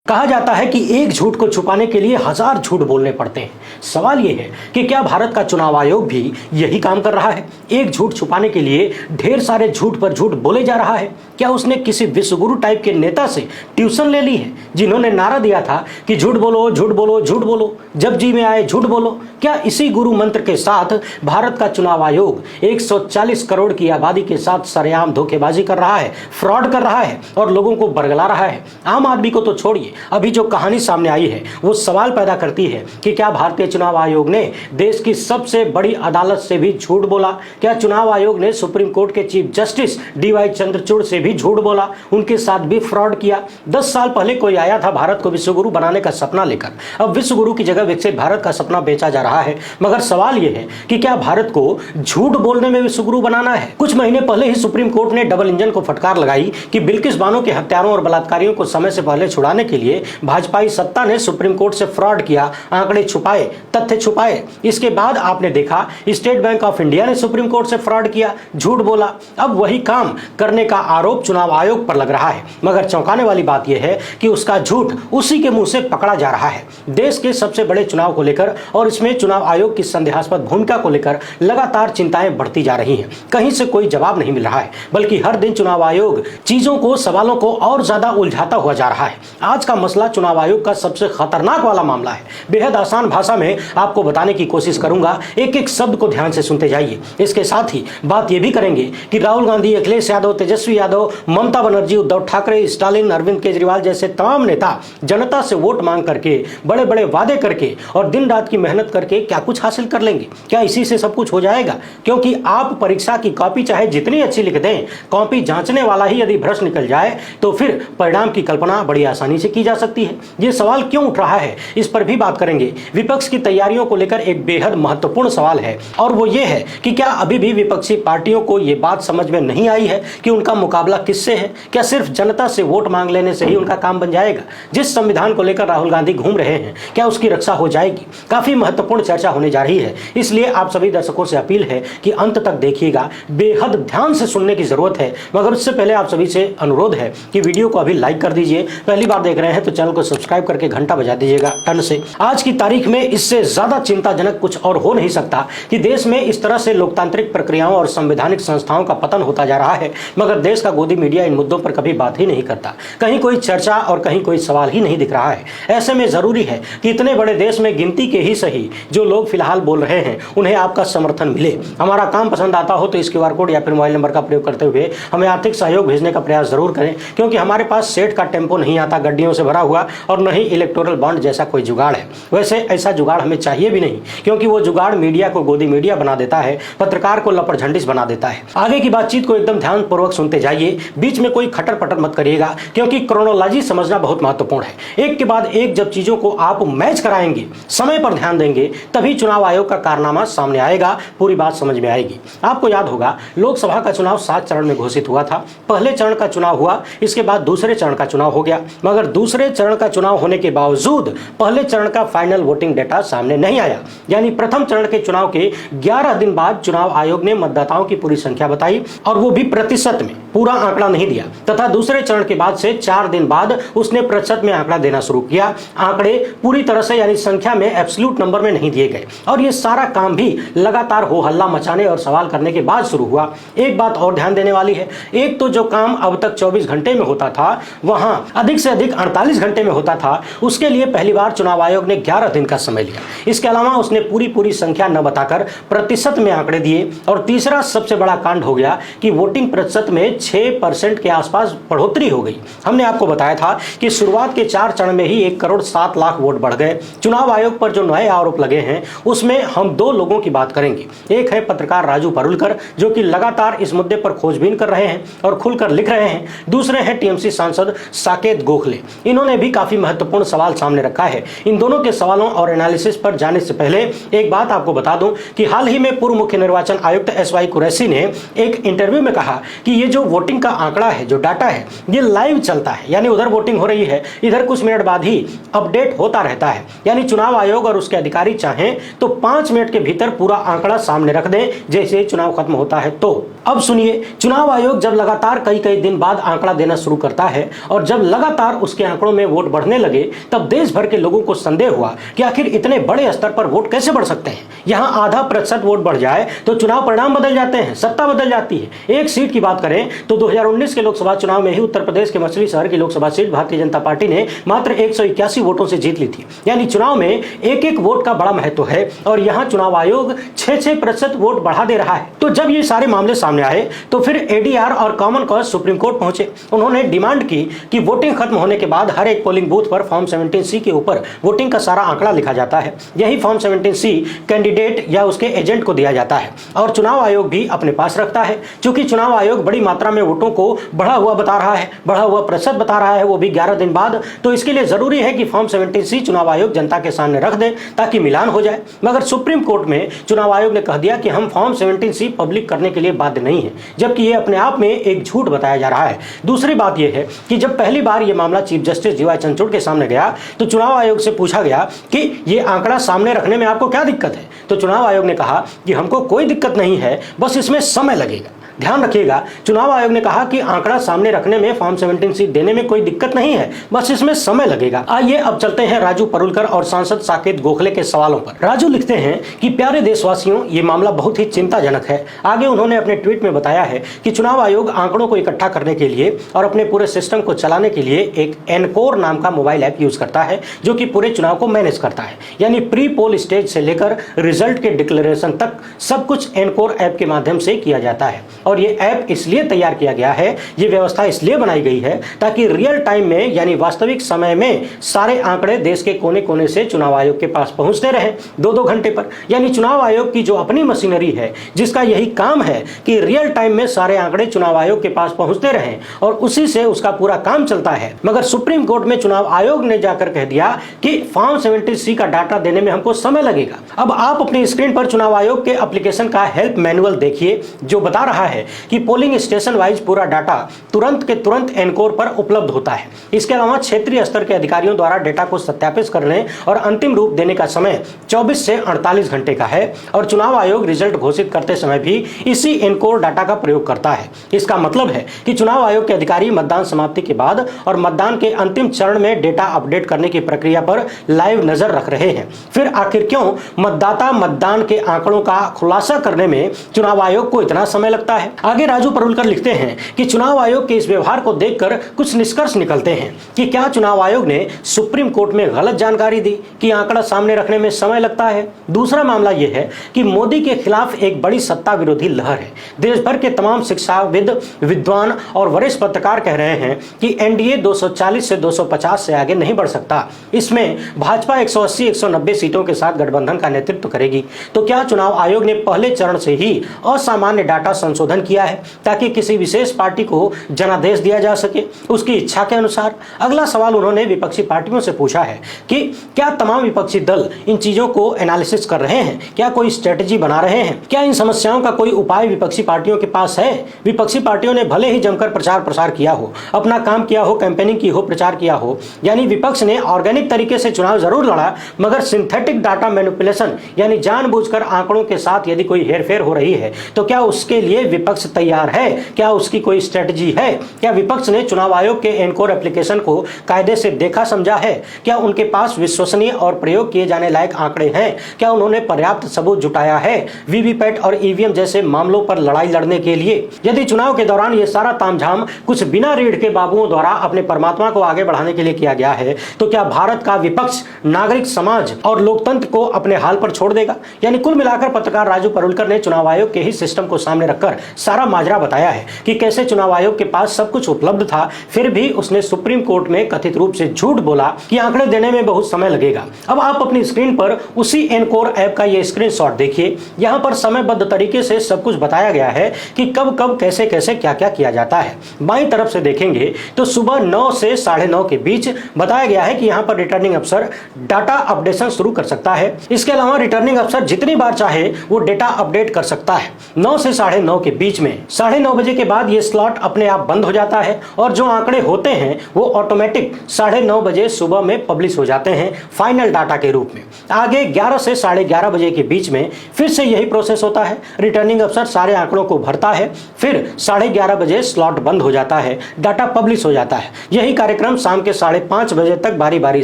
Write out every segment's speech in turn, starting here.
कहा जाता है कि एक झूठ को छुपाने के लिए हजार झूठ बोलने पड़ते हैं। सवाल यह है कि क्या भारत का चुनाव आयोग भी यही काम कर रहा है? एक झूठ छुपाने के लिए ढेर सारे झूठ पर झूठ बोले जा रहा है। क्या उसने किसी विश्वगुरु टाइप के नेता से ट्यूशन ले ली है, जिन्होंने नारा दिया था कि झूठ बोलो झूठ बोलो झूठ बोलो, जब जी में आए झूठ बोलो? क्या इसी गुरु मंत्र के साथ भारत का चुनाव आयोग 140 करोड़ की आबादी के साथ सरेआम धोखेबाजी कर रहा है, फ्रॉड कर रहा है और लोगों को बरगला रहा है? आम आदमी को तो छोड़िए, अभी जो कहानी सामने आई है वो सवाल पैदा करती है कि क्या भारतीय चुनाव आयोग ने देश की सबसे बड़ी अदालत से भी झूठ बोला? क्या चुनाव आयोग ने सुप्रीम कोर्ट के चीफ जस्टिस DY चंद्रचूड़ से भी झूठ बोला, उनके साथ भी फ्रॉड किया? 10 साल पहले कोई आया था भारत को विश्वगुरु बनाने का सपना लेकर, अब विश्वगुरु की जगह विकसित भारत का सपना बेचा जा रहा है। मगर सवाल यह है कि क्या भारत को झूठ बोलने में विश्वगुरु बनाना है? कुछ महीने पहले ही सुप्रीम कोर्ट ने डबल इंजन को फटकार लगाई कि बिल्किस बानो के हत्यारों और बलात्कारियों को समय से पहले छुड़ाने के लिए भाजपाई सत्ता ने सुप्रीम कोर्ट से फ्रॉड किया, आंकड़े छुपाए, तथ्य छुपाए। इसके बाद आपने देखा स्टेट बैंक ऑफ इंडिया ने सुप्रीम कोर्ट से फ्रॉड किया, झूठ बोला। अब वही काम करने का आरोप चुनाव आयोग पर लग रहा है। मगर चौंकाने वाली बात यह है कि उसका झूठ उसी के मुंह से पकड़ा जा रहा है। देश के सबसे बड़े चुनाव को लेकर और इसमें चुनाव आयोग की संदेहास्पद भूमिका को लेकर लगातार चिंताएं बढ़ती जा रही हैं। कहीं से कोई जवाब नहीं मिल रहा है, बल्कि हर दिन चुनाव आयोग चीजों को, सवालों को और ज्यादा उलझाता हुआ जा रहा है। आज का मसला चुनाव आयोग का सबसे खतरनाक वाला मामला है। बेहद आसान भाषा में आपको बताने की कोशिश करूंगा, एक एक शब्द को ध्यान से सुनते जाइए। इसके साथ ही बात यह भी करेंगे कि राहुल गांधी, अखिलेश यादव, तेजस्वी यादव, ममता बनर्जी, उद्धव ठाकरे, स्टालिन, अरविंद केजरीवाल जैसे तमाम नेता जनता से वोट मांग करके, बड़े बड़े वादे करके और दिन रात की मेहनत करके क्या कुछ हासिल कर लेंगे? क्या इसी से सब कुछ हो जाएगा? क्योंकि आप परीक्षा की कॉपी चाहे जितनी अच्छी लिख दें, कॉपी जांचने वाला ही यदि भ्रष्ट निकल जाए तो फिर परिणाम की कल्पना बड़ी आसानी से की जा सकती है। ये सवाल क्यों उठ रहा है, इस पर भी बात करेंगे। विपक्ष की तैयारियों को लेकर एक बेहद महत्वपूर्ण सवाल है और वो ये है कि क्या अभी भी विपक्षी पार्टियों को ये बात समझ में नहीं आई है कि उनका मुकाबला किससे है? क्या सिर्फ जनता से वोट मांग लेने से ही उनका काम बन जाएगा? जिस संविधान को लेकर राहुल गांधी घूम रहे हैं, क्या उसकी रक्षा हो जाएगी? काफी महत्वपूर्ण चर्चा होने जा रही है, इसलिए आप सभी दर्शकों से अपील है कि अंत तक देखिएगा। बेहद ध्यान से सुनने की जरूरत है। मगर उससे पहले आप सभी से अनुरोध है कि वीडियो को अभी लाइक कर दीजिए। पहली बार देख रहे हैं तो चैनल को सब्सक्राइब करके घंटा बजा दीजिएगा टन से। आज की तारीख में इससे ज्यादा चिंताजनक कुछ और हो नहीं सकता कि देश में इस तरह से लोकतांत्रिक प्रक्रियाओं और संवैधानिक संस्थाओं का पतन होता जा रहा है, मगर देश का गोदी मीडिया इन मुद्दों पर कभी बात ही नहीं करता। कहीं कोई चर्चा और कहीं कोई सवाल ही नहीं दिख रहा है। ऐसे में जरूरी है कि इतने बड़े देश में गिनती के ही सही जो लोग फिलहाल बोल रहे हैं, उन्हें आपका समर्थन मिले। हमारा काम पसंद आता हो तो इस QR कोड या फिर मोबाइल नंबर का प्रयोग करते हुए हमें आर्थिक सहयोग भेजने का प्रयास जरूर करें, क्योंकि हमारे पास सेठ का टेम्पो नहीं आता गड्डियों से भरा हुआ, और न ही इलेक्टोरल बॉन्ड जैसा कोई जुगाड़ है। वैसे ऐसा जुगाड़ हमें चाहिए भी नहीं, क्योंकि वो जुगाड़ मीडिया को गोदी मीडिया बना देता है, पत्रकार को लपड़झंडिस बना देता है। आगे की बातचीत को एकदम ध्यानपूर्वक सुनते जाइए, बीच में कोई खटर पटर मत करिएगा, क्योंकि क्रोनोलॉजी समझना बहुत महत्वपूर्ण है। एक के बाद एक जब चीजों को आप मैच कराएंगे, समय पर ध्यान देंगे, तभी चुनाव आयोग का कारनामा सामने आएगा, पूरी बात समझ में आएगी। आपको याद होगा लोकसभा का चुनाव 7 चरण में घोषित हुआ था। पहले चरण का चुनाव हुआ, इसके बाद दूसरे चरण का चुनाव हो गया, मगर दूसरे चरण का चुनाव होने के बावजूद पहले चरण का फाइनल वोटिंग डेटा सामने नहीं आया। यानी प्रथम चरण के चुनाव के 11 दिन बाद चुनाव आयोग ने मतदाताओं की पूरी संख्या बताई, और वो भी प्रतिशत में, पूरा आंकड़ा नहीं दिया। तथा दूसरे चरण के बाद से 4 दिन बाद उसने प्रतिशत में आंकड़ा देना शुरू किया। आंकड़े पूरी तरह से यानी संख्या में, एब्सोल्यूट नंबर में नहीं दिए गए, और ये सारा काम भी लगातार हो हल्ला मचाने और सवाल करने के बाद शुरू हुआ। एक बात और ध्यान देने वाली है, एक तो जो काम अब तक 24 घंटे में होता था, वहां अधिक से अधिक 48 घंटे में होता था। उसके लिए पहली बार चुनाव आयोग ने 11 दिन का समय लिया। इसके अलावा उसने पूरी संख्या न बताकर प्रतिशत में आंकड़े दिए। और तीसरा सबसे बड़ा कांड हो गया कि वोटिंग प्रतिशत में 6% के आसपास बढ़ोतरी हो गई। हमने आपको बताया था कि शुरुआत के 4 चरण में ही 1 करोड़ 7 लाख वोट बढ़ गए। चुनाव आयोग पर जो नए आरोप लगे हैं उसमें हम 2 लोगों की बात करेंगे। एक है पत्रकार राजू परुलकर, जो कि लगातार इस मुद्दे पर खोजबीन कर रहे हैं और खुलकर लिख रहे हैं। दूसरे हैं TMC सांसद साकेत गोखले। इन्होंने भी काफी महत्वपूर्ण सवाल सामने रखा है। इन दोनों के सवालों और एनालिसिस पर जाने से पहले एक बात आपको बता दूं कि हाल ही में पूर्व मुख्य निर्वाचन आयुक्त SY कुरैशी ने एक इंटरव्यू में कहा कि ये जो वोटिंग का आंकड़ा है, जो डाटा है, ये लाइव चलता है, यानी उधर वोटिंग हो रही है, इधर कुछ मिनट बाद ही अपडेट होता रहता है। यानी चुनाव आयोग और उसके अधिकारी चाहें तो 5 मिनट के भीतर पूरा आंकड़ा सामने रख दें जैसे चुनाव खत्म होता है। तो अब सुनिए, चुनाव आयोग जब लगातार कई दिन बाद आंकड़ा देना शुरू करता है और जब लगातार उसके आंकड़ों में वोट बढ़ने लगे, तब देश भर के लोगों को संदेह हुआ कि आखिर इतने बड़े स्तर पर वोट कैसे बढ़ सकते हैं। यहां आधा प्रतिशत वोट बढ़ जाए तो चुनाव परिणाम बदल जाते हैं, सत्ता बदल जाती है। एक सीट की बात करें तो 2019 के लोकसभा चुनाव में ही उत्तर प्रदेश के मछली शहर की लोकसभा सीट भारतीय जनता पार्टी ने मात्र 181 वोटों से जीत ली थी। यानी चुनाव में एक वोट का बड़ा महत्व है और यहां चुनाव आयोग 6% वोट बढ़ा दे रहा है। तो जब ये सारे मामले सामने आए तो फिर एडीआर और कॉमन कॉज सुप्रीम कोर्ट पहुंचे। उन्होंने डिमांड की कि वोटिंग खत्म होने के बाद हर एक पोलिंग बूथ पर फॉर्म 17C के ऊपर वोटिंग का सारा आंकड़ा लिखा जाता है। यही फॉर्म 17C कैंडिडेट या उसके एजेंट को दिया जाता है और चुनाव आयोग भी अपने पास रखता है। क्योंकि चुनाव आयोग बड़ी मात्रा में वोटों को बढ़ा हुआ बता रहा है, बढ़ा हुआ प्रतिशत बता रहा है, वो भी 11 दिन बाद, तो इसके लिए जरूरी है कि फॉर्म 17C चुनाव आयोग जनता के सामने रख दे ताकि मिलान हो जाए। मगर सुप्रीम कोर्ट में चुनाव आयोग ने कह दिया कि हम फॉर्म 17C पब्लिक करने के लिए बाध्य नहीं है, जबकि ये अपने आप में एक झूठ बताया जा रहा है। दूसरी बात यह है कि जब पहली बार यह मामला चीफ जस्टिस DY चंद्रचूड़ के सामने गया तो चुनाव आयोग से पूछा गया कि यह आंकड़ा सामने रखने में आपको क्या दिक्कत है। तो चुनाव आयोग ने कहा कि हमको कोई दिक्कत नहीं है, बस इसमें समय लगेगा। ध्यान रखिएगा, चुनाव आयोग ने कहा कि आंकड़ा सामने रखने में, फॉर्म 17C देने में कोई दिक्कत नहीं है, बस इसमें समय लगेगा। आइए अब चलते हैं राजू परुलकर और सांसद साकेत गोखले के सवालों पर। राजू लिखते हैं कि प्यारे देशवासियों, ये मामला बहुत ही चिंताजनक है। आगे उन्होंने अपने ट्वीट में बताया है कि चुनाव आयोग आंकड़ों को इकट्ठा करने के लिए और अपने पूरे सिस्टम को चलाने के लिए एक एनकोर नाम का मोबाइल ऐप यूज करता है, जो कि पूरे चुनाव को मैनेज करता है। यानी प्री पोल स्टेज से लेकर रिजल्ट के डिक्लेरेशन तक सब कुछ एनकोर ऐप के माध्यम से किया जाता है। और ये ऐप इसलिए तैयार किया गया है, ये व्यवस्था इसलिए बनाई गई है ताकि रियल टाइम में, यानी वास्तविक समय में सारे आंकड़े देश के कोने कोने से चुनाव आयोग के पास पहुंचते रहे 2-2 घंटे पर। यानी चुनाव आयोग की जो अपनी मशीनरी है, जिसका यही काम है कि रियल टाइम में सारे आंकड़े चुनाव आयोग के पास पहुंचते रहे और उसी से उसका पूरा काम चलता है। मगर सुप्रीम कोर्ट में चुनाव आयोग ने जाकर कह दिया कि फॉर्म 17C का डाटा देने में हमको समय लगेगा। अब आप अपनी स्क्रीन पर चुनाव आयोग के एप्लीकेशन का हेल्प मैनुअल देखिए, जो बता रहा है कि पोलिंग स्टेशन वाइज पूरा डाटा तुरंत के तुरंत एनकोर पर उपलब्ध होता है। इसके अलावा क्षेत्रीय स्तर के अधिकारियों द्वारा डेटा को सत्यापित करने और अंतिम रूप देने का समय 24 से 48 घंटे का है और चुनाव आयोग रिजल्ट घोषित करते समय भी इसी एनकोर डाटा का प्रयोग करता है। इसका मतलब है कि चुनाव आयोग के अधिकारी मतदान समाप्ति के बाद और मतदान के अंतिम चरण में डेटा अपडेट करने की प्रक्रिया पर लाइव नजर रख रहे हैं। फिर आखिर क्यों मतदाता मतदान के आंकड़ों का खुलासा करने में चुनाव आयोग को इतना समय लगता है। आगे राजू परुलकर लिखते हैं कि चुनाव आयोग के इस व्यवहार को देखकर कुछ निष्कर्ष निकलते हैं कि क्या चुनाव आयोग ने सुप्रीम कोर्ट में गलत जानकारी दी कि आंकड़ा सामने रखने में समय लगता है। दूसरा मामला यह है कि मोदी के खिलाफ एक बड़ी सत्ता विरोधी लहर है। देश भर के तमाम शिक्षाविद, विद्वान और वरिष्ठ पत्रकार कह रहे हैं कि एनडीए 240 से 250 से आगे नहीं बढ़ सकता। इसमें भाजपा 180-190 सीटों के साथ गठबंधन का नेतृत्व करेगी। तो क्या चुनाव आयोग ने पहले चरण से ही असामान्य डाटा संशोधन किया है ताकि किसी विशेष पार्टी को जनादेश दिया जा सके उसकी इच्छा के अनुसार। अगला सवाल उन्होंने विपक्षी पार्टियों से पूछा है कि क्या तमाम विपक्षी दल इन चीजों को एनालिसिस कर रहे हैं, क्या कोई स्ट्रेटजी बना रहे हैं, क्या इन समस्याओं का कोई उपाय विपक्षी पार्टियों के पास है। विपक्षी पार्टियों ने भले ही जमकर प्रचार प्रसार किया हो, अपना काम किया हो, कैंपेनिंग की हो, प्रचार किया हो, यानी विपक्ष ने ऑर्गेनिक तरीके से चुनाव जरूर लड़ा, मगर सिंथेटिक डाटा मैनिपुलेशन यानी जानबूझकर आंकड़ों के साथ यदि कोई हेरफेर हो रही है तो क्या उसके लिए विपक्ष तैयार है, क्या उसकी कोई स्ट्रेटजी है। क्या विपक्ष ने चुनाव आयोग के एनकोर एप्लीकेशन को कायदे से देखा समझा है, क्या उनके पास विश्वसनीय और प्रयोग किए जाने लायक आंकड़े हैं, क्या उन्होंने पर्याप्त सबूत जुटाया है वीवीपैट और ईवीएम जैसे मामलों पर लड़ाई लड़ने के लिए। यदि चुनाव के दौरान ये सारा तामझाम कुछ बिना रीढ़ के बाबुओं द्वारा अपने परमात्मा को आगे बढ़ाने के लिए किया गया है तो क्या भारत का विपक्ष नागरिक समाज और लोकतंत्र को अपने हाल पर छोड़ देगा। यानी कुल मिलाकर पत्रकार राजू परुलकर ने चुनाव आयोग के ही सिस्टम को सामने रखकर सारा माजरा बताया है कि कैसे चुनाव आयोग के पास सब कुछ उपलब्ध था, फिर भी उसने सुप्रीम कोर्ट में कथित रूप से झूठ बोला कि आंकड़े देने में बहुत समय लगेगा। अब आप अपनी स्क्रीन पर उसी एनकोर ऐप का ये स्क्रीनशॉट देखिए। यहाँ पर समयबद्ध तरीके से सब कुछ बताया गया है कि कब कब कैसे कैसे क्या क्या किया जाता है। बाईं तरफ से देखेंगे तो सुबह 9 से 9:30 के बीच बताया गया है कि यहाँ पर रिटर्निंग अफसर डाटा अपडेशन शुरू कर सकता है। इसके अलावा रिटर्निंग अफसर जितनी बार चाहे वो डेटा अपडेट कर सकता है। 9 से 9:30 के बीच में 9:30 बजे के बाद ये स्लॉट अपने आप बंद हो जाता है और जो आंकड़े होते हैं वो ऑटोमेटिक 9:30 बजे सुबह में पब्लिश हो जाते हैं फाइनल डाटा के रूप में। आगे 11 से 11:30 बजे के बीच में फिर से यही प्रोसेस होता है। रिटर्निंग अफसर सारे आंकड़ों को भरता है, फिर 11:30 बजे स्लॉट बंद हो जाता है, डाटा पब्लिश हो जाता है। यही कार्यक्रम शाम के 5:30 बजे तक बारी बारी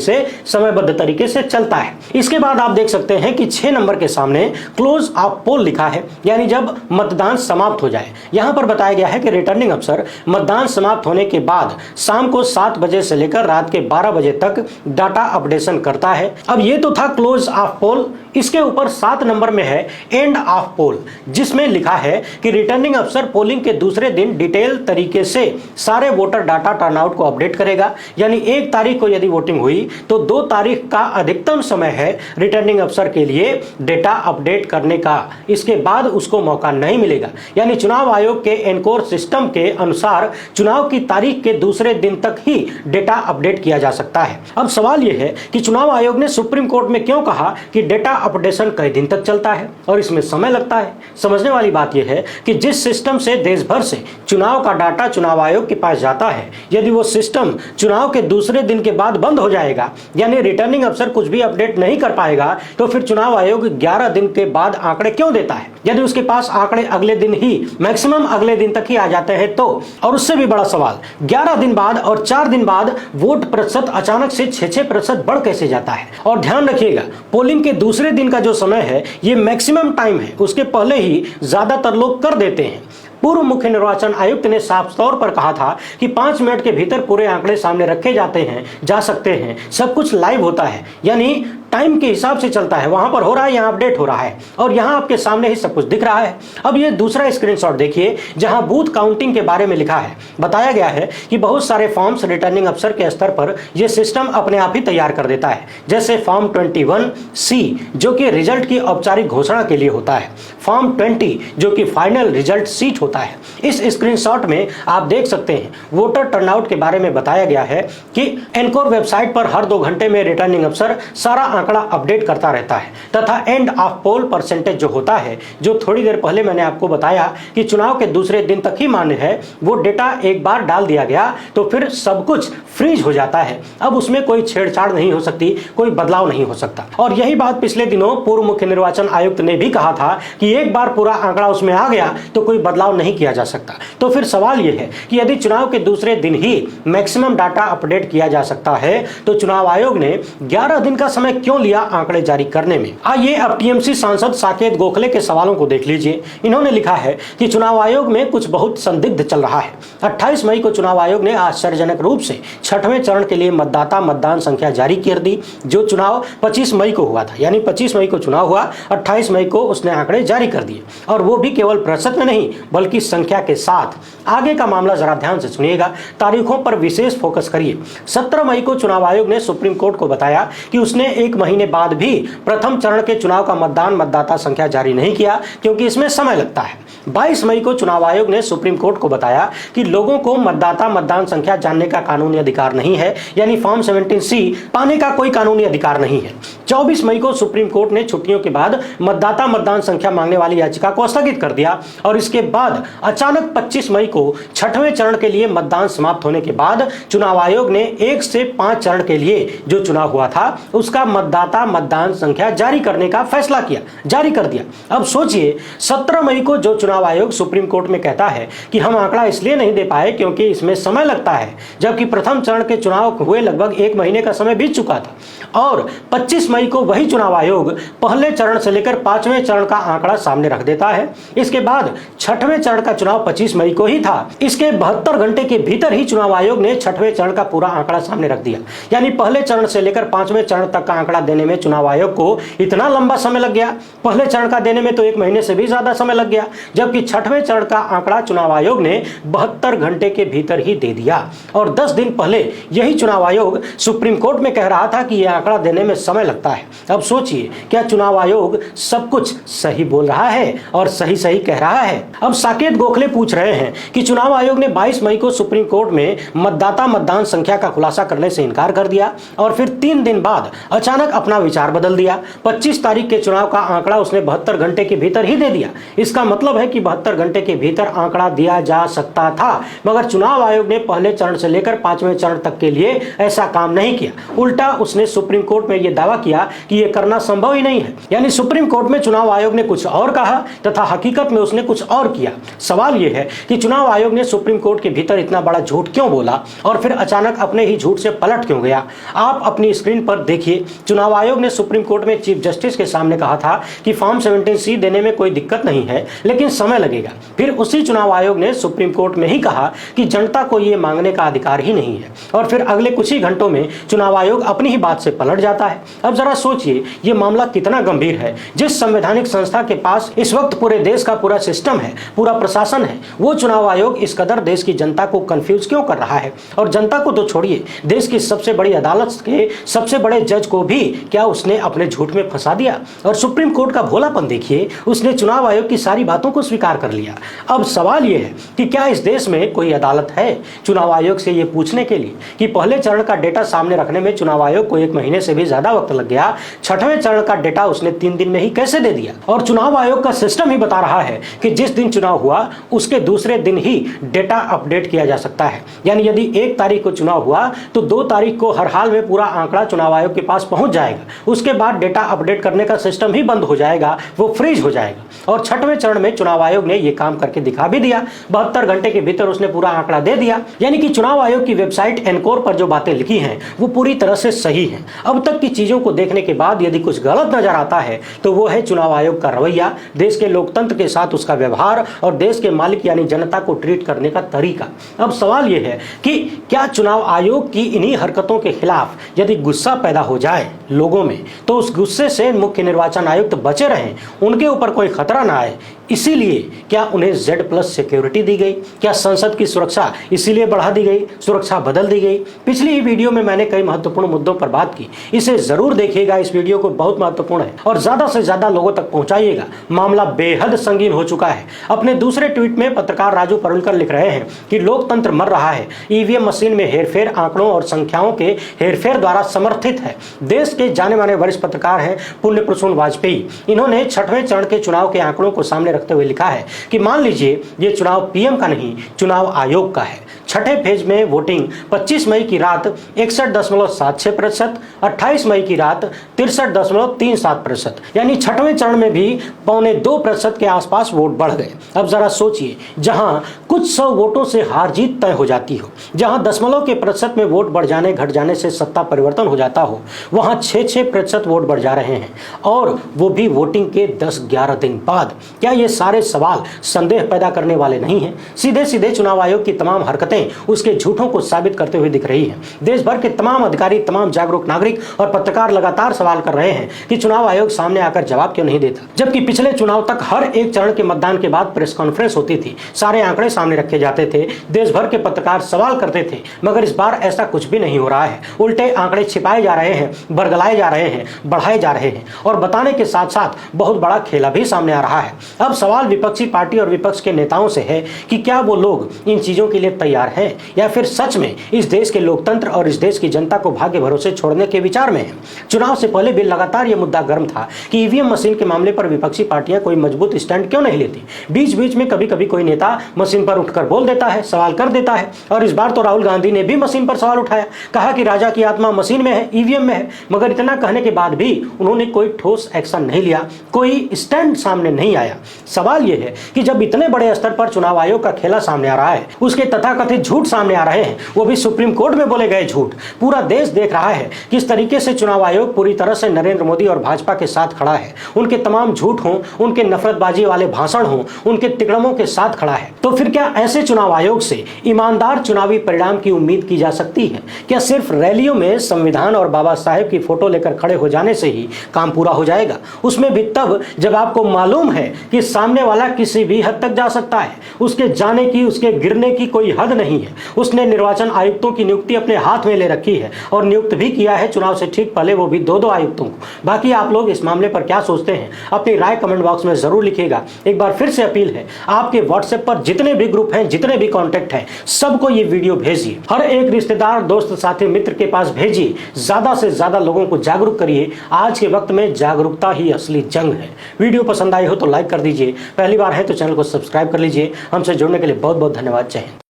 से समयबद्ध तरीके से चलता है। इसके बाद आप देख सकते हैं कि 6 नंबर के सामने क्लोज ऑफ पोल लिखा है, यानी जब मतदान समाप्त हो जाए। यहां पर बताया गया है कि रिटर्निंग अफसर मतदान समाप्त होने के बाद शाम को 7 बजे से लेकर रात के 12 बजे तक डाटा अपडेशन करता है। अब ये तो था क्लोज ऑफ पोल। इसके ऊपर 7 नंबर में है एंड ऑफ पोल, जिसमें लिखा है कि रिटर्निंग अफसर पोलिंग के दूसरे दिन डिटेल तरीके से सारे वोटर डाटा टर्नआउट को अपडेट करेगा। यानी 1 तारीख को यदि वोटिंग हुई तो 2 तारीख का अधिकतम समय है रिटर्निंग अफसर के लिए डेटा अपडेट करने का। इसके बाद उसको मौका नहीं मिलेगा। यानी चुनाव आयोग के एनकोर सिस्टम के अनुसार चुनाव की तारीख के दूसरे दिन तक ही डेटा अपडेट किया जा सकता है। अब सवाल यह है कि चुनाव आयोग ने सुप्रीम कोर्ट में क्यों कहा कि डेटा अपडेशन कई दिन तक चलता है और इसमें समय लगता है। समझने वाली बात यह है कि जिस सिस्टम से देश भर से चुनाव का डाटा चुनाव आयोग के पास जाता है, यदि वो सिस्टम चुनाव के दूसरे दिन के बाद बंद हो जाएगा, यानी रिटर्निंग अफसर कुछ भी अपडेट नहीं कर पाएगा, तो फिर चुनाव आयोग 11 दिन के बाद आंकड़े क्यों देता है? यदि उसके पास आंकड़े अगले दिन ही, मैक्सिमम अगले दिन तक ही आ जाते हैं तो। और उससे भी बड़ा सवाल, 11 दिन बाद और 4 दिन बाद वोट प्रतिशत अचानक से 6% बढ़ कैसे जाता है? और ध्यान रखिएगा, पोलिंग के दूसरे दिन का जो समय है ये मैक्सिमम टाइम है, उसके पहले ही ज्यादातर लोग कर देते हैं। पूर्व मुख्य निर्वाचन आयुक्त ने साफ तौर पर कहा था कि 5 मिनट के भीतर पूरे आंकड़े सामने रखे जाते हैं, जा सकते हैं, सब कुछ लाइव होता है, यानी टाइम के हिसाब से चलता है। वहां पर हो रहा है, यहां अपडेट हो रहा है और यहां आपके सामने ही सब कुछ दिख रहा है। अब ये दूसरा स्क्रीनशॉट देखिए जहां बूथ काउंटिंग के बारे में लिखा है। बताया गया है कि बहुत सारे फॉर्म्स रिटर्निंग अफसर के स्तर पर यह सिस्टम अपने आप ही तैयार कर देता है, जैसे फॉर्म 21C जो कि रिजल्ट की औपचारिक घोषणा के लिए होता है, फॉर्म 20 जो कि फाइनल रिजल्ट सीट होता है। इस स्क्रीनशॉट में आप देख सकते हैं वोटर टर्नआउट के बारे में बताया गया है कि एनकोर वेबसाइट पर हर 2 घंटे में रिटर्निंग अफसर सारा आंकड़ा अपडेट करता रहता है तथा एंड ऑफ पोल परसेंटेज जो होता है, जो थोड़ी देर पहले मैंने आपको बताया कि चुनाव के दूसरे दिन तक ही मान्य है, वो डेटा एक बार डाल दिया गया तो फिर सब कुछ फ्रीज हो जाता है। अब उसमें कोई छेड़छाड़ नहीं हो सकती, कोई बदलाव नहीं हो सकता। और यही बात पिछले दिनों पूर्व मुख्य निर्वाचन आयुक्त ने भी कहा था कि एक बार पूरा आंकड़ा उसमें आ गया तो कोई बदलाव नहीं किया जा सकता। तो फिर सवाल यह है कि यदि चुनाव के दूसरे दिन ही मैक्सिमम डाटा अपडेट किया जा सकता है तो चुनाव आयोग ने 11 दिन का समय क्यों लिया आंकड़े जारी करने में? आइए अब टीएमसी सांसद साकेत गोखले के सवालों को देख लीजिए। इन्होंने लिखा है कि चुनाव आयोग में कुछ बहुत संदिग्ध चल रहा है। 28 मई को चुनाव आयोग ने आश्चर्यजनक रूप से 6वें चरण के लिए मतदाता मतदान संख्या जारी कर दी। जो चुनाव 25 मई को हुआ था, यानी 25 मई को चुनाव हुआ, 28 मई को उसने आंकड़े जारी कर दिए और वो भी केवल प्रतिशत में नहीं बल्कि संख्या के साथ। आगे का मामला जरा ध्यान से सुनिएगा, तारीखों पर विशेष फोकस करिए। 17 मई को चुनाव आयोग ने सुप्रीम कोर्ट को बताया कि उसने 1 महीने बाद भी प्रथम चरण के चुनाव का मतदाता संख्या जारी नहीं किया क्योंकि इसमें समय लगता है। 22 मई को चुनाव आयोग ने सुप्रीम कोर्ट को बताया कि लोगों को मतदान संख्या जानने का कानूनी अधिकार नहीं है, यानी फॉर्म 17C पाने का कोई कानूनी अधिकार नहीं है। 24 मई को सुप्रीम कोर्ट ने छुट्टियों के बाद मतदान संख्या मांगने वाली याचिका को स्थगित कर दिया और इसके बाद अचानक 25 मई को 6वें चरण के लिए मतदान समाप्त होने के बाद चुनाव आयोग ने 1 से 5 चरण के लिए जो चुनाव हुआ था उसका मतदान संख्या जारी करने का फैसला किया, जारी कर दिया। अब सोचिए 17 मई को जो चुनाव आयोग सुप्रीम कोर्ट में कहता है कि हम आंकड़ा इसलिए नहीं दे पाए क्योंकि इसमें समय लगता है, जबकि प्रथम चरण के चुनाव हुए लगभग 1 महीने का समय बीत चुका था। और 25 मई को वही चुनाव आयोग पहले चरण से लेकर 5वें चरण का आंकड़ा सामने रख देता है। इसके बाद 6वें चरण का चुनाव 25 मई को ही था। इसके 72 घंटे के भीतर ही चुनाव आयोग ने 6वें चरण का पूरा आंकड़ा सामने रख दिया। यानी पहले चरण से लेकर 5वें चरण तक का आंकड़ा देने में चुनाव आयोग को इतना लंबा समय लग गया। पहले चरण का देने में तो 1 महीने से भी ज्यादा समय लग गया, जबकि 6वें चरण का आंकड़ा चुनाव आयोग ने 72 घंटे के भीतर ही दे दिया। और 10 दिन पहले यही चुनाव आयोग सुप्रीम कोर्ट में कह रहा था कि यह आंकड़ा देने में समय लगता सकता है। अब सोचिए, क्या चुनाव आयोग सब कुछ सही बोल रहा है और सही सही कह रहा है? अब साकेत गोखले पूछ रहे हैं कि चुनाव आयोग ने 22 मई को सुप्रीम कोर्ट में मतदाता मतदान संख्या का खुलासा करने से इनकार कर दिया और फिर 3 दिन बाद अचानक अपना विचार बदल दिया। 25 तारीख के चुनाव का आंकड़ा उसने 72 घंटे के भीतर ही दे दिया। इसका मतलब है कि 72 घंटे के भीतर आंकड़ा दिया जा सकता था, मगर चुनाव आयोग ने पहले चरण से लेकर 5वें चरण तक के लिए ऐसा काम नहीं किया। उल्टा उसने सुप्रीम कोर्ट में यह दावा किया कि यह करना संभव ही नहीं है। यानी सुप्रीम कोर्ट में चुनाव आयोग ने कुछ और कहा तथा हकीकत में उसने कुछ और किया। सवाल यह है कि चुनाव आयोग ने सुप्रीम कोर्ट के भीतर इतना बड़ा झूठ क्यों बोला और फिर अचानक अपने ही झूठ से पलट क्यों गया? आप अपनी स्क्रीन पर देखिए, चुनाव आयोग ने सुप्रीम कोर्ट में चीफ जस्टिस के सामने कहा था कि फॉर्म 17C देने में कोई दिक्कत नहीं है, लेकिन समय लगेगा। फिर उसी चुनाव आयोग ने सुप्रीम कोर्ट में ही कहा कि जनता को यह मांगने का अधिकार ही नहीं है, और फिर अगले कुछ ही घंटों में चुनाव आयोग अपनी ही बात से पलट जाता है। अब जरा सोचिए, यह मामला कितना गंभीर है। जिस संवैधानिक संस्था के पास इस वक्त पूरे देश का पूरा सिस्टम है, पूरा प्रशासन है, वो चुनाव आयोग इस कदर देश की जनता को कंफ्यूज क्यों कर रहा है? और जनता को तो छोड़िए, देश की सबसे बड़ी अदालत के सबसे बड़े जज को भी क्या उसने अपने झूठ में फंसा दिया? और सुप्रीम कोर्ट का भोलापन देखिए, उसने चुनाव आयोग की सारी बातों को स्वीकार कर लिया। अब सवाल यह है कि क्या इस देश में कोई अदालत है चुनाव आयोग से यह पूछने के लिए कि पहले चरण का डेटा सामने रखने में चुनाव आयोग को 1 महीने से भी ज्यादा वक्त लग गया, 6वें चरण का डेटा उसने 3 दिन में ही कैसे दे दिया? और चुनाव आयोग का सिस्टम ही बता रहा है कि जिस दिन चुनाव हुआ उसके दूसरे दिन ही डेटा अपडेट किया जा सकता है। यानी यदि 1 तारीख को चुनाव हुआ तो 2 तारीख को हर हाल में पूरा आंकड़ा चुनाव आयोग के पास पहुंच जाएगा। उसके बाद डेटा अपडेट करने का सिस्टम ही बंद हो जाएगा, वो फ्रीज हो जाएगा। और 6वें चरण में चुनाव आयोग ने यह काम करके दिखा भी दिया। 72 घंटे के भीतर उसने पूरा आंकड़ा दे दिया। यानी कि चुनाव आयोग की वेबसाइट एनकोर पर जो बातें लिखी हैं वो पूरी तरह से सही हैं। अब तक की चीजों को देखने के बाद यदि कुछ गलत नजर आता है तो वो है चुनाव आयोग का रवैया, देश के लोकतंत्र के साथ उसका व्यवहार और देश के मालिक यानी जनता को ट्रीट करने का तरीका। अब सवाल यह है कि क्या चुनाव आयोग की इन्हीं हरकतों के खिलाफ यदि गुस्सा पैदा हो जाए लोगों में तो उस गुस्से से मुख्य निर्वाचन आयुक्त बचे रहें, उनके ऊपर कोई खतरा ना आए, इसीलिए क्या उन्हें Z+ सिक्योरिटी दी गई? क्या संसद की सुरक्षा इसीलिए बढ़ा दी गई, सुरक्षा बदल दी गई? पिछली ही वीडियो में मैंने कई महत्वपूर्ण मुद्दों पर बात की, इसे जरूर देखिएगा। इस वीडियो को बहुत महत्वपूर्ण है और ज्यादा से ज्यादा लोगों तक पहुंचाइएगा। मामला बेहद संगीन हो चुका है। अपने दूसरे ट्वीट में पत्रकार राजू परुलकर लिख रहे हैं कि लोकतंत्र मर रहा है, ईवीएम मशीन में हेरफेर आंकड़ों और संख्याओं के हेरफेर द्वारा समर्थित है। देश के जाने माने वरिष्ठ पत्रकार हैं पुण्य प्रसून वाजपेयी। इन्होंने 6वें चरण के चुनाव के आंकड़ों को सामने रखते हुए लिखा है कि मान लीजिए ये चुनाव पीएम का नहीं, चुनाव आयोग का है। 6ठे फेज में वोटिंग 25 मई की रात 61.76%, 28 मई की रात 63.37%, यानी 6वें चरण में भी 1.25% के आसपास वोट बढ़ गए। अब जरा सोचिए, जहां कुछ 100 वोटों से हार जीत तय हो जाती हो, जहां दशमलव के प्रतिशत में वोट बढ़ जाने घट जाने से सत्ता परिवर्तन हो जाता हो, वहां 6% वोट बढ़ जा रहे हैं, और वो भी वोटिंग के 10-11 दिन बाद। क्या ये सारे सवाल संदेह पैदा करने वाले नहीं हैं? सीधे सीधे चुनाव आयोग की तमाम हरकतें उसके झूठों को साबित करते हुए दिख रही हैं। देश भर के तमाम अधिकारी, तमाम जागरूक नागरिक और पत्रकार लगातार सवाल कर रहे हैं कि चुनाव आयोग सामने आकर जवाब क्यों नहीं देता, जबकि पिछले चुनाव तक हर एक चरण के मतदान के बाद प्रेस कॉन्फ्रेंस होती थी, सारे आंकड़े सामने रखे जाते थे, देश भर के पत्रकार सवाल करते थे। मगर इस बार ऐसा कुछ भी नहीं हो रहा है। उल्टे आंकड़े छिपाए जा रहे हैं, बरगलाए जा रहे हैं, बढ़ाए जा रहे हैं, और बताने के साथ साथ बहुत बड़ा खेला भी सामने आ रहा है। अब सवाल विपक्षी पार्टी और विपक्ष के नेताओं से है कि क्या वो लोग इन चीजों के लिए तैयार हैं, या फिर सच में इस देश के लोकतंत्र और इस देश की जनता को भाग्य भरोसे छोड़ने के विचार में है। चुनाव से पहले भी लगातार यह मुद्दा गर्म था कि ईवीएम मशीन के मामले पर विपक्षी पार्टियां कोई मजबूत स्टैंड क्यों नहीं लेती। बीच बीच में कभी कभी कोई नेता मशीन पर उठकर बोल देता है, सवाल कर देता है, और इस बार तो राहुल गांधी ने भी मशीन पर सवाल उठाया, कहा कि राजा की आत्मा मशीन में है, ईवीएम में है। मगर इतना कहने के बाद भी उन्होंने कोई ठोस एक्शन नहीं लिया, कोई स्टैंड सामने नहीं आया। सवाल यह है कि जब इतने बड़े स्तर पर चुनाव आयोग का खेला सामने आ रहा है, उसके तथाकथित झूठ सामने आ रहे हैं, वो भी सुप्रीम कोर्ट में बोले गए झूठ, पूरा देश देख रहा है किस तरीके से चुनाव आयोग पूरी तरह से नरेंद्र मोदी और भाजपा के साथ खड़ा है, उनके तमाम झूठ हों, उनके नफरतबाजी वाले भाषण हों, उनके तिकड़मों के साथ खड़ा है, तो फिर क्या ऐसे चुनाव आयोग से ईमानदार चुनावी परिणाम की उम्मीद की जा सकती है? क्या सिर्फ रैलियों में संविधान और बाबा साहेब की फोटो लेकर खड़े हो जाने से ही काम पूरा हो जाएगा? उसमें भी तब जब आपको मालूम है कि सामने वाला किसी भी हद तक जा सकता है, उसके जाने की, उसके गिरने की कोई हद नहीं है। उसने निर्वाचन आयुक्तों की नियुक्ति अपने हाथ में ले रखी है और नियुक्त भी किया है चुनाव से ठीक पहले, वो भी दो आयुक्तों को। बाकी आप लोग इस मामले पर क्या सोचते हैं, अपनी राय कमेंट बॉक्स में जरूर लिखिएगा। एक बार फिर से अपील है, आपके व्हाट्सएप पर जितने भी ग्रुप हैं, जितने भी कॉन्टेक्ट हैं, सबको ये वीडियो भेजिए। हर एक रिश्तेदार, दोस्त, साथी, मित्र के पास भेजिए। ज्यादा से ज्यादा लोगों को जागरूक करिए। आज के वक्त में जागरूकता ही असली जंग है। वीडियो पसंद आई हो तो लाइक कर दीजिए। पहली बार है तो चैनल को सब्सक्राइब कर लीजिए। हमसे जुड़ने के लिए बहुत बहुत धन्यवाद। जय हिंद।